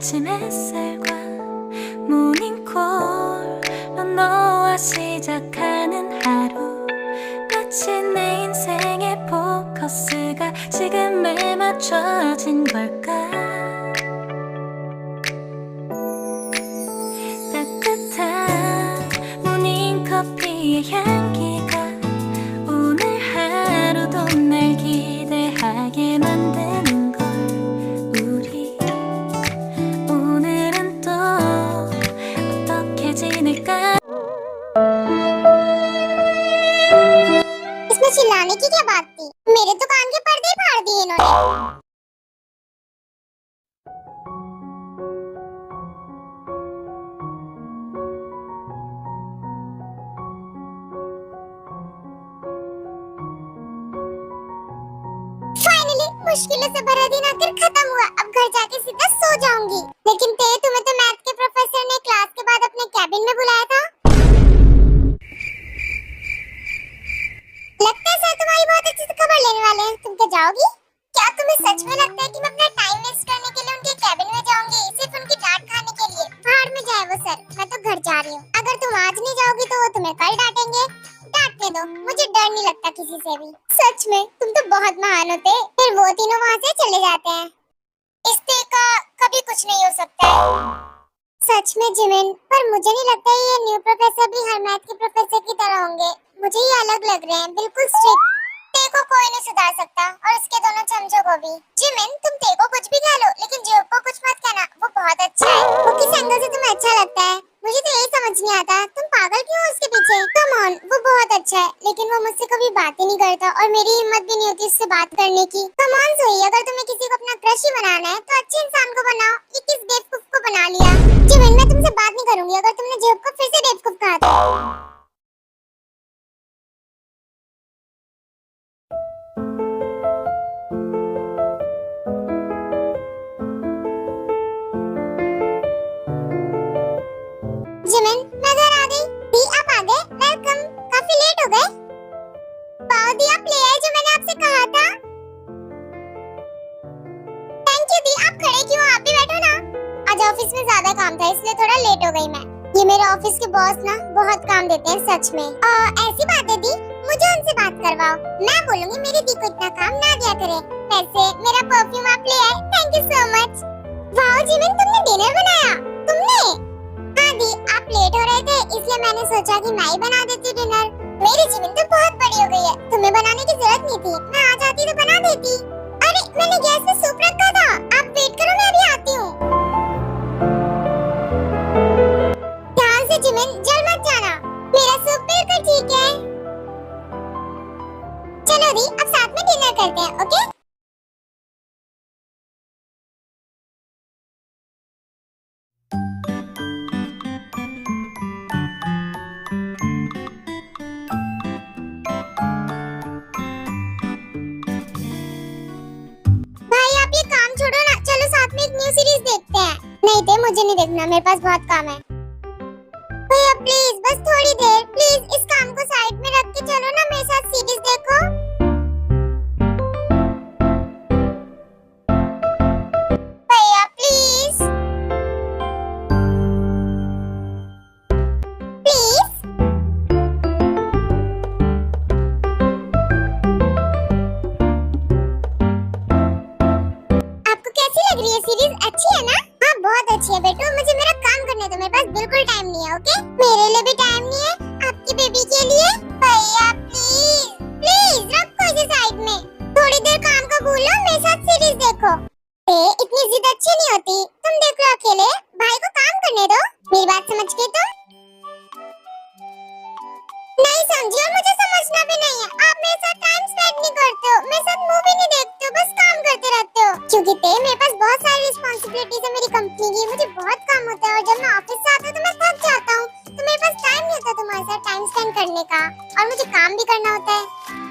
아침 햇살과 모닝콜로 너와 시작하는 하루, 마치 내 인생의 포커스가 지금에 맞춰진 걸까. 따뜻한 모닝커피의 향기가 오늘 하루도 날 기대하게 만드는 걸. 우리 오늘은 또 어떻게 지낼까. इसमें चिल्लाने की क्या बात थी? मेरे तो कान के पर्दे ही फाड़ दिए इन्होंने। फाइनली मुश्किलों से भरा दिन आकर खत्म हुआ। अब घर जाके सीधा सो जाऊंगी। लेकिन तुम्हें तो मैथ के प्रोफेसर ने क्लास के बाद अपने कैबिन में बुलाया था। लगता है सर तुम्हारी बहुत अच्छी खबर लेने वाले हैं। तुम क्या जाओगी? क्या तुम्हें सच में लगता है कि मैं अपना टाइम वेस्ट करने के लिए उनके कैबिन में जाऊंगी सिर्फ उनकी डांट खाने के लिए? भाड़ में जाए वो सर, मैं तो घर जा रही हूँ। अगर तुम आज नहीं जाओगी तो वो तुम्हें कल डांटेंगे। डांटने दो, मुझे डर नहीं लगता किसी से भी। सच में तुम तो बहुत महान होते। फिर वो तीनों वहाँ से चले जाते हैं। इससे का कभी कुछ नहीं हो सकता है। सच में जिमिन, पर मुझे नहीं लगता ये न्यू प्रोफेसर भी हर मैथ के प्रोफेसर की तरह होंगे। मुझे ये अलग लग रहे हैं, बिल्कुल स्ट्रिक्ट। तेको कोई नहीं सुधार सकता और इसके दोनों चमचों को भी। जिमिन, तुम तेको कुछ भी कह लो लेकिन जो को कुछ मत कहना, वो बहुत अच्छा है। वो किस एंगल से तुम्हें अच्छा लगता है मुझे तो यही समझ नहीं आता। तुम पागल क्यों हो उसके पीछे? कम ऑन, वो बहुत अच्छा है लेकिन वो मुझसे कभी बात ही नहीं करता और मेरी हिम्मत भी नहीं होती उससे बात करने की। कम ऑन सोई, अगर तुम्हें किसी को अपना क्रश ही बनाना है तो अच्छे इंसान को बनाओ। ये किस बेवकूफ को बना लिया? जिमिन, मैं तुमसे बात नहीं करूंगी अगर तुमने जेब को फिर से बेवकूफ कहा तो। जिमिन, मैं घर आ गई। दी आप आ गए, वेलकम। काफी लेट हो गए। वाओ दी, आप ले आए जो मैंने आपसे कहा था। थैंक यू दी, आप खड़े क्यों? आप भी बैठो ना। आज ऑफिस में ज्यादा काम था इसलिए थोड़ा लेट हो गई मैं। ये मेरे ऑफिस के बॉस ना बहुत काम देते हैं सच में। ऐसी बात है दी, मुझे उनसे बात करवाओ। मैं बोलूंगी मेरी दी को इतना काम ना दिया करे। वैसे मेरा परफ्यूम आप ले आए, thank you so much. Wow Jimin, तुमने डिनर बनाया? तुमने? हाँ दी, आप लेट हो रहे थे इसलिए मैंने सोचा कि मैं ही बना देती डिनर। मेरी जिमिन तो बहुत बड़ी हो गई है, तुम्हें बनाने की जरूरत नहीं थी। मैं आ जाती तो बना देती। अरे मैंने गैस में सूप रखा था, आप वेट करो मैं अभी आती हूँ। ध्यान से जिमिन, जल मत जाना। मेरा सूप बिल्कुल ठीक है। चलो दी, अब साथ में डिनर करते हैं, ओके? भाई आप ये काम छोड़ो ना, चलो साथ में एक न्यू सीरीज देखते हैं। नहीं थे, मुझे नहीं देखना, मेरे पास बहुत काम है। भैया प्लीज बस थोड़ी देर, प्लीज इस काम को साइड में रख के चलो ना मेरे साथ सीरीज देखो। भैया प्लीज प्लीज। आपको कैसी लग रही है सीरीज? अच्छी है ना? हाँ बहुत अच्छी है बेटू, मुझे मेरा काम करने दो, मेरे पास बिल्कुल टाइम नहीं है। ओके, मेरे लिए भी टाइम नहीं है, आपकी बेबी के लिए। भैया प्लीज प्लीज रखो इसे साइड में, थोड़ी देर काम का भूलो, मेरे साथ सीरीज देखो। इतनी जिद अच्छी नहीं होती, तुम देख लो अकेले, भाई को काम करने दो। मेरी बात समझ गए तुम? नहीं समझी और मुझे समझना भी नहीं है। आप मेरे साथ टाइम स्पेंड नहीं करते हो, मेरे साथ मूवी नहीं देखते हो, बस काम करते रहते हो। क्योंकि मेरे पास बहुत सारी रिस्पांसिबिलिटीज है मेरी कंपनी की, मुझे बहुत काम होता है और जब मैं ऑफिस से आता हूँ तो मैं थक जाता हूँ, तो मेरे पास टाइम नहीं होता तुम्हारे साथ टाइम स्पेंड करने का, और मुझे काम भी करना होता है।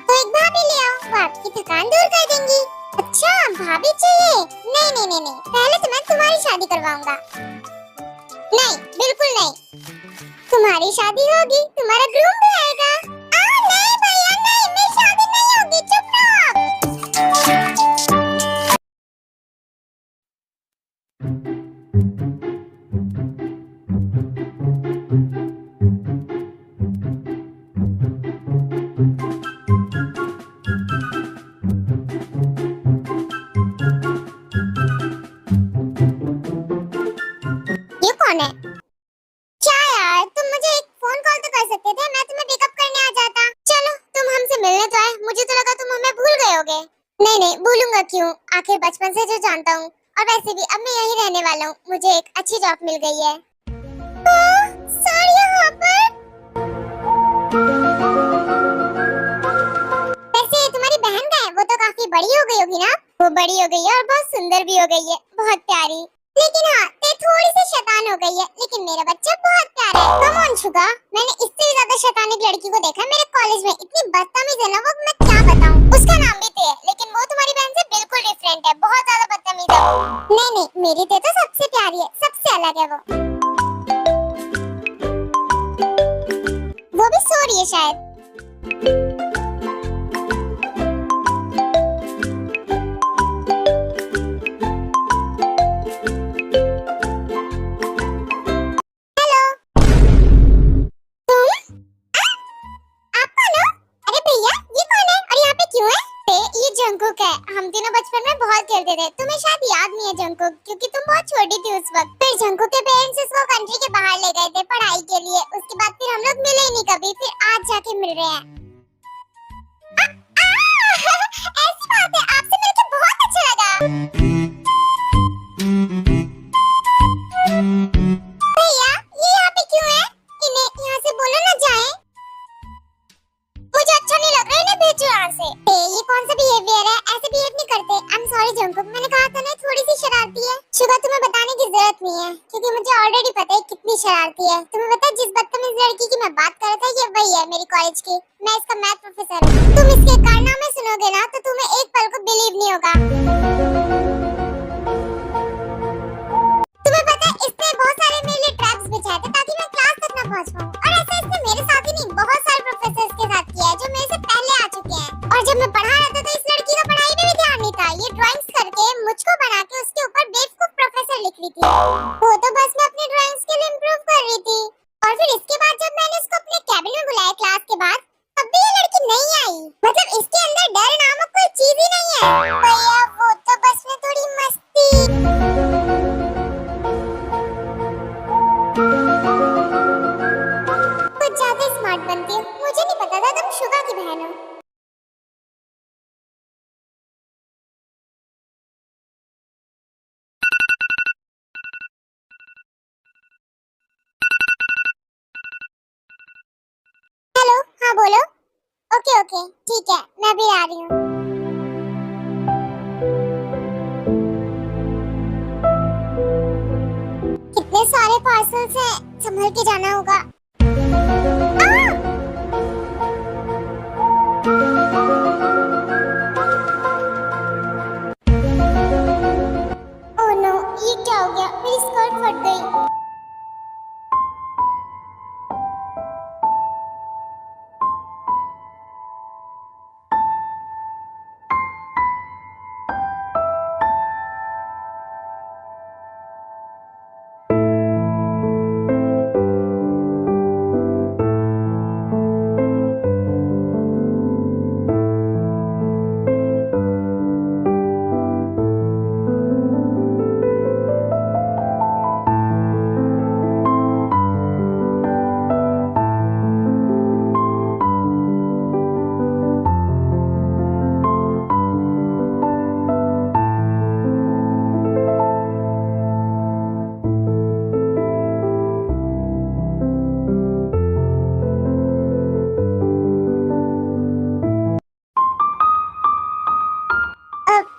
तो एक भाभी ले आओ, वो आपकी थकान दूर कर देंगी। अच्छा भाभी चाहिए? नहीं नहीं नहीं नहीं, पहले तो मैं तुम्हारी शादी करवाऊंगा। नहीं बिल्कुल नहीं, तुम्हारी शादी होगी, तुम्हारा ग्रूम भी आएगा। नहीं भैया नहीं, मेरी शादी नहीं होगी, चुप रहो आप। नहीं नहीं, भूलूंगा क्यों, आखिर बचपन से जो जानता हूँ। और वैसे भी अब मैं यहीं रहने वाला हूँ, मुझे एक अच्छी जॉब मिल गई है। सर यहाँ पर वैसे तुम्हारी बहन का है, वो तो काफी बड़ी हो गई होगी ना? वो बड़ी हो गई है और बहुत सुंदर भी हो गई है, बहुत प्यारी। लेकिन हाँ, ते थोड़ी सी शैतान हो गई है, लेकिन मेरा बच्चा बहुत प्यारा है। कम ऑन शुगा, मैंने इससे भी ज्यादा शैतान एक लड़की को देखा है मेरे कॉलेज में, इतनी बदतमीज है ना वो, मैं क्या बताऊं। उसका नाम भी ते है, लेकिन वो तुम्हारी बहन से बिल्कुल डिफरेंट है, बहुत ज्यादा बदतमीज है वो। नहीं नहीं, मेरी ते तो सबसे प्यारी है, सबसे अलग है वो भी सो रही है शायद। जंकुक है, हम तीनों बचपन में बहुत खेलते थे, तुम्हें शायद याद नहीं है जंकुक, क्योंकि तुम बहुत छोटी थी उस वक्त। फिर जंकुक के पेरेंट्स इसको कंट्री के बाहर ले गए थे पढ़ाई के लिए, उसके बाद फिर हम लोग मिले ही नहीं कभी, फिर आज जाके मिल रहे हैं। ऐसी बात है, आपसे मिलकर बहुत अच्छा लगा। भैया ये यहाँ पे क्यों है? इन्हें यहाँ से बोलो ना जाएं। मुझे अच्छा नहीं लग रहा, इन्हें भेजो यहाँ से। ये कौन सा बिहेवियर है, ऐसे बिहेव नहीं करते। आई एम सॉरी जंकुक, मैंने कहा था ना थोड़ी सी शरारती है। शुगा तुम्हें बताने की जरूरत नहीं है, क्योंकि मुझे ऑलरेडी पता है कितनी शरारती है। तुम्हें पता है जिस बदतमीज लड़की की मैं बात कर रहा था, ये वही है मेरी कॉलेज की, मैं इसका मैथ प्रोफेसर हूँ। तुम इसके कारनामे सुनोगे ना तो तुम्हें एक पल को बिलीव नहीं होगा। तुम्हें पता है इसने बहुत सारे मेरे लिए ट्रैप्स बिछाए थे ताकि मैं क्लास तक ना पहुंच पाऊं, और ऐसा इसने मेरे साथ ही नहीं बहुत सारे प्रोफेसर्स के साथ किया है जो मेरे से पहले आ चुके हैं। और जब मैं पढ़ा रहा था तो इस लड़की का पढ़ाई में भी ध्यान नहीं था, ये ड्राइंग्स करके मुझको बना के उसके ऊपर बेवकूफ प्रोफेसर लिख रही थी। वो तो बस मैं अपनी ड्राइंग्स के लिए इम्प्रूव कर रही थी। और फिर इसके बाद जब मैंने उसको अपने कैबिन में बुलाया क्लास के बाद, तब भी ये लड़की नहीं आई। मतलब इसके अंदर डर नामक कोई चीज ही नहीं है। भैया वो तो बस में थोड़ी मस्ती। कुछ ज्यादा स्मार्ट बनती हूँ, मुझे नहीं पता था तुम शुगा की बहन हो। हेलो, हाँ बोलो। ओके ओके ठीक है, मैं भी आ रही हूँ। कितने सारे पार्सल्स हैं, संभल के जाना होगा। ओह नो, ये क्या हो गया, मेरी स्कर्ट फट गई।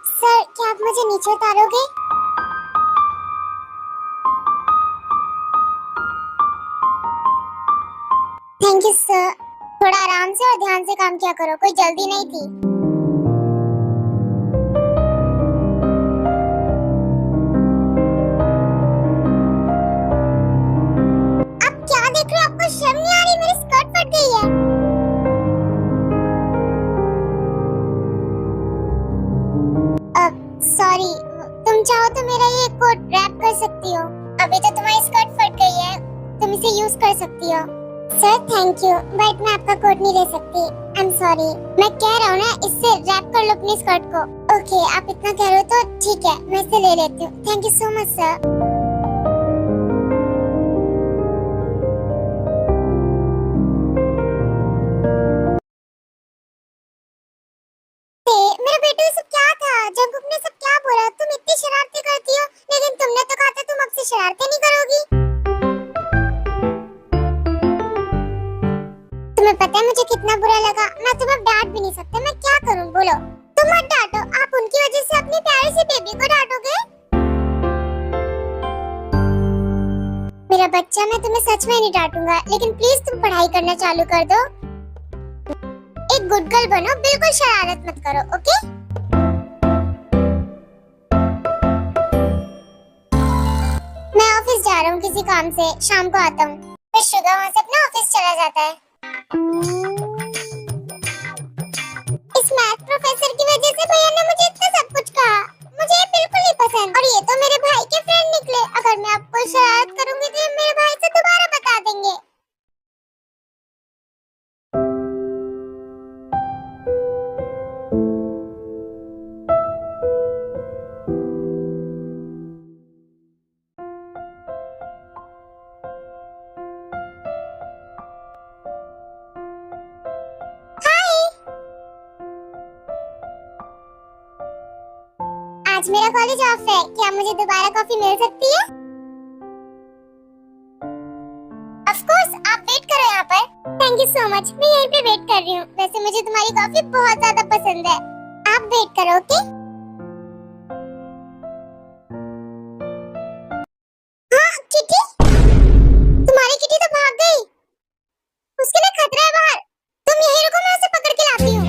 सर क्या आप मुझे नीचे उतारोगे? Thank you sir. थोड़ा आराम से और ध्यान से काम किया करो, कोई जल्दी नहीं थी। आप क्या देख रहे हो, आपको शर्म नहीं आ रही? मेरी स्कर्ट फट गई है। सॉरी, तुम चाहो तो मेरा ये कोट रैप कर सकती हो। अभी तो तुम्हारी स्कर्ट फट गई है, तुम इसे यूज कर सकती हो। सर थैंक यू, बट मैं आपका कोट नहीं ले सकती। I am sorry. मैं कह रहा हूँ ना, इससे रैप कर लो अपनी स्कर्ट को। ओके, आप इतना कह रहे हो तो ठीक है, मैं इसे ले लेती हूँ। Thank you so much sir. मेरा बेटा सब मैं तुम्हें सच में नहीं डांटूंगा, लेकिन प्लीज तुम पढ़ाई करना चालू कर दो। एक गुड गर्ल बनो, बिल्कुल शरारत मत करो, ओके? मैं ऑफिस जा रहा हूँ किसी काम से, शाम को आता हूँ। फिर शुगर वहाँ से अपना ऑफिस चला जाता है। इस मैथ प्रोफेसर की वजह से भैया ने मुझे इतना सब कुछ कहा। मुझे ये बिल्कुल नहीं पसंद, और ये तो मेरे भाई के फ्रेंड निकले। अगर मैं अब कोई शरारत करूंगी तो ये मेरे भाई से दोबारा बता देंगे। आज मेरा कॉलेज ऑफ है, क्या मुझे दोबारा कॉफी मिल सकती है? ऑफ कोर्स, आप वेट करो यहाँ पर। थैंक यू सो मच, मैं यहीं पे वेट कर रही हूँ। वैसे मुझे तुम्हारी कॉफी बहुत ज्यादा पसंद है। आप वेट करो, ओके? हाँ, किटी? तुम्हारी किटी तो भाग गई। उसके लिए खतरा है बाहर। तुम यहीं रुको, मैं उसे पकड़ के लाती हूँ।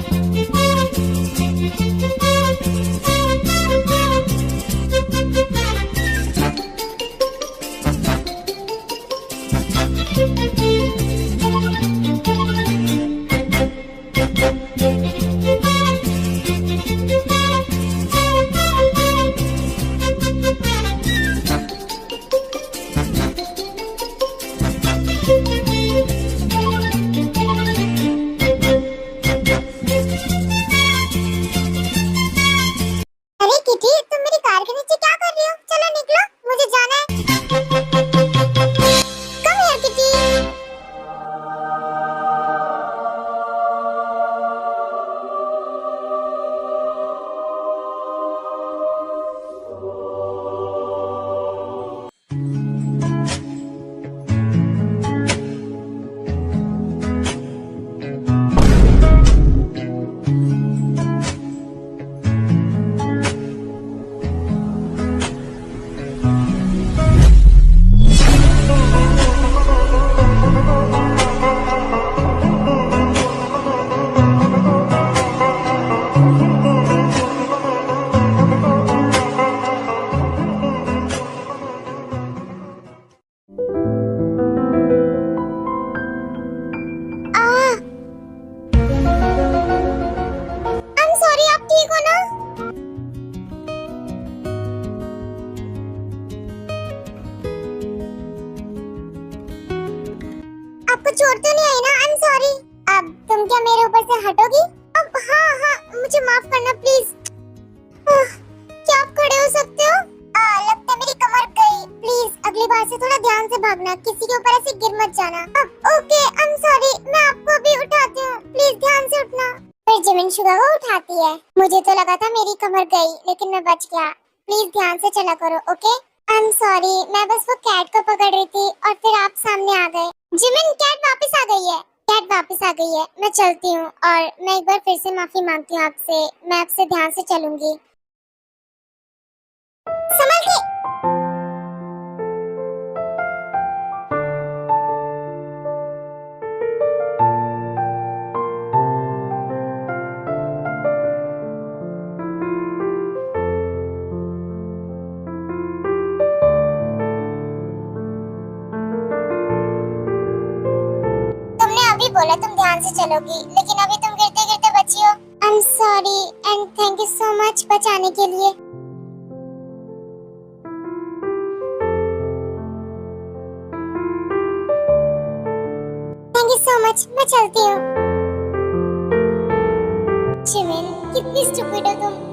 अरे किटी, तुम मेरी कार के नीचे क्या कर रही हो? चलो निकलो, मुझे जाना है। Come here kitty. आपको चोट तो नहीं आई ना? I am sorry. अब तुम क्या मेरे ऊपर से हटोगी? अब हाँ हाँ, मुझे माफ करना प्लीज। क्या आप खड़े हो सकते हो? लगता है मेरी कमर गई। प्लीज अगली बार से थोड़ा ध्यान से भागना, किसी के ऊपर ऐसे गिर मत जाना। अब ओके, आई एम सॉरी, मैं आपको अभी उठाती हूँ, प्लीज ध्यान से उठना। फिर जिमिन शुगर को उठाती है। मुझे तो लगा था मेरी कमर गई, लेकिन मैं बच गया। प्लीज ध्यान से चला करो, ओके? आई एम सॉरी, मैं बस वो कैट को पकड़ रही थी और फिर आप सामने आ गए। जिमिन, कैट वापस आ गई है। कैट वापस आ गई है, मैं चलती हूँ। और मैं एक बार फिर से माफी मांगती हूँ आपसे। मैं आपसे ध्यान से चलूंगी। संभल के। बोला तुम ध्यान से चलोगी, लेकिन अभी तुम गिरते गिरते बची हो। I am sorry and thank you so much बचाने के लिए। थैंक यू सो मच, मैं चलती हूँ। जिमिन, कितनी स्टूपिड हो तुम।